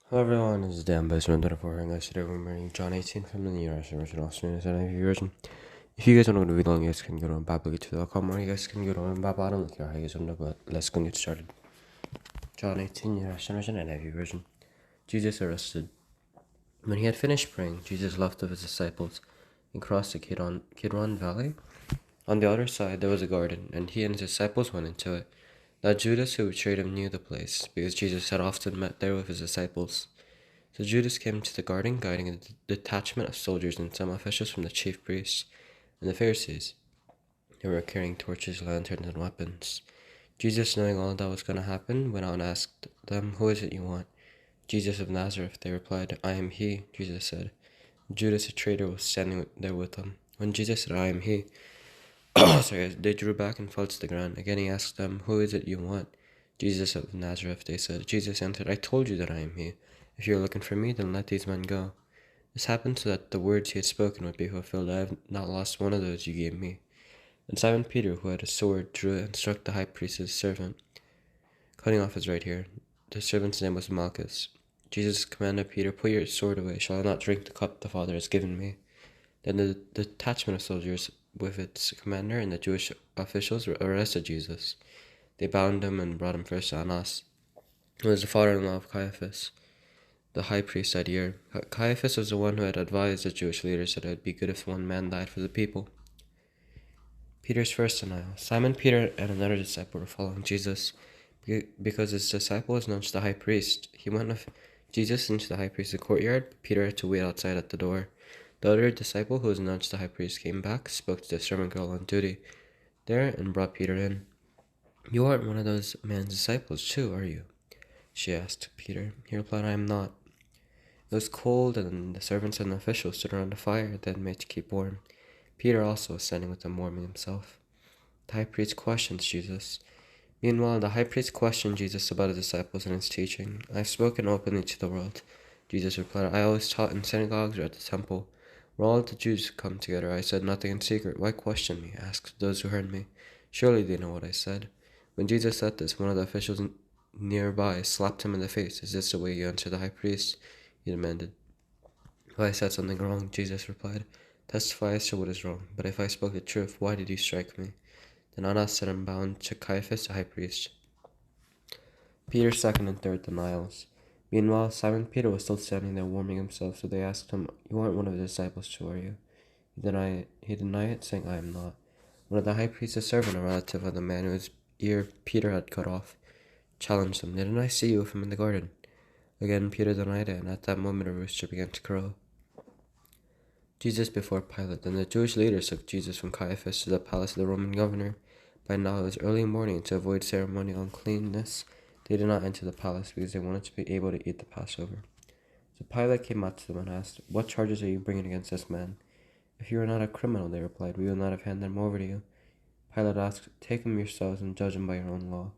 Hello everyone, this is Dan Best 124 English. Today we're reading John 18 from the New Russian Version, also known as NIV version. If you guys want to read along, you guys can go to BibleGate2.com or you guys can go to Bible. I don't look here how you guys want to, but let's go and get started. John 18, New Russian Version, NIV version. Jesus arrested. When he had finished praying, Jesus left with his disciples and crossed the Kidron Valley. On the other side there was a garden, and he and his disciples went into it. Now Judas, who betrayed him, knew the place, because Jesus had often met there with his disciples. So Judas came to the garden, guiding a detachment of soldiers and some officials from the chief priests and the Pharisees. They were carrying torches, lanterns, and weapons. Jesus, knowing all that was going to happen, went out and asked them, "Who is it you want?" "Jesus of Nazareth," they replied. "I am he," Jesus said. Judas, a traitor, was standing there with them. When Jesus said, "I am he," they drew back and fell to the ground. Again he asked them, "Who is it you want?" "Jesus of Nazareth," they said. Jesus answered, "I told you that I am he. If you are looking for me, then let these men go." This happened so that the words he had spoken would be fulfilled. "I have not lost one of those you gave me." And Simon Peter, who had a sword, drew it and struck the high priest's servant, cutting off his right ear. The servant's name was Malchus. Jesus commanded Peter, "Put your sword away. Shall I not drink the cup the Father has given me?" Then the detachment of soldiers with its commander and the Jewish officials arrested Jesus. They bound him and brought him first to Annas, who was the father-in-law of Caiaphas, the high priest that year. Caiaphas was the one who had advised the Jewish leaders that it would be good if one man died for the people. Peter's first denial. Simon Peter and another disciple were following Jesus because his disciples nudged the high priest. He went with Jesus into the high priest's courtyard, but Peter had to wait outside at the door. The other disciple who was nudged the high priest came back, spoke to the servant girl on duty there, and brought Peter in. "You aren't one of those man's disciples, too, are you?" she asked Peter. He replied, "I am not." It was cold, and the servants and the officials stood around the fire they had made to keep warm. Peter also was standing with them, warming himself. The high priest questions Jesus. Meanwhile, the high priest questioned Jesus about his disciples and his teaching. "I have spoken openly to the world," Jesus replied. "I always taught in synagogues or at the temple, where all the Jews come together. I said nothing in secret. Why question me?" asked those who heard me. "Surely they know what I said." When Jesus said this, one of the officials nearby slapped him in the face. "Is this the way you answer the high priest?" he demanded. "If I said something wrong," Jesus replied, "testify as to what is wrong. But if I spoke the truth, why did you strike me?" Then Annas sent him bound to Caiaphas the high priest. Peter's second and third denials. Meanwhile, Simon Peter was still standing there warming himself, so they asked him, "You aren't one of the disciples too, are you?" He denied it, saying, "I am not." One of the high priest's servant, a relative of the man whose ear Peter had cut off, challenged him, "Didn't I see you with him in the garden?" Again Peter denied it, and at that moment a rooster began to crow. Jesus before Pilate. Then the Jewish leaders took Jesus from Caiaphas to the palace of the Roman governor. By now it was early morning. To avoid ceremonial uncleanness, they did not enter the palace because they wanted to be able to eat the Passover. So Pilate came out to them and asked, "What charges are you bringing against this man?" "If you are not a criminal," they replied, "we will not have handed him over to you." Pilate asked, "Take him yourselves and judge him by your own law."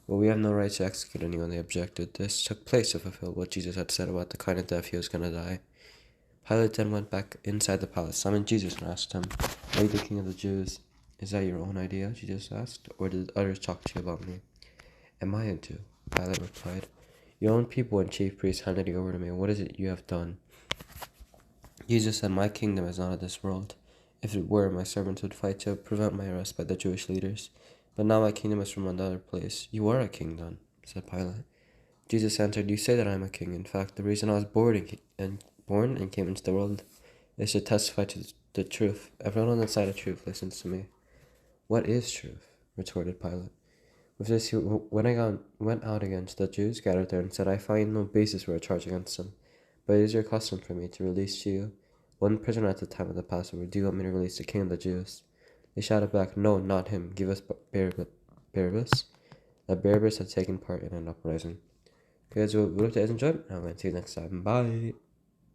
"Well, we have no right to execute anyone," they objected. This took place to fulfill what Jesus had said about the kind of death he was going to die. Pilate then went back inside the palace, summoned Jesus, and asked him, "Are you the king of the Jews?" "Is that your own idea?" Jesus asked, "or did others talk to you about me?" "Am I a Jew?" Pilate replied. "Your own people and chief priests handed you over to me. What is it you have done?" Jesus said, "My kingdom is not of this world. If it were, my servants would fight to prevent my arrest by the Jewish leaders. But now my kingdom is from another place." "You are a king, then," said Pilate. Jesus answered, "You say that I am a king. In fact, the reason I was born and came into the world is to testify to the truth. Everyone on the side of truth listens to me." "What is truth?" retorted Pilate. With this, he went out against the Jews gathered there and said, "I find no basis for a charge against him. But it is your custom for me to release to you one prisoner at the time of the Passover. Do you want me to release the king of the Jews?" They shouted back, "No, not him. Give us Barabbas." That Barabbas had taken part in an uprising. Okay, guys, we hope you guys enjoyed, and I'll see you next time. Bye.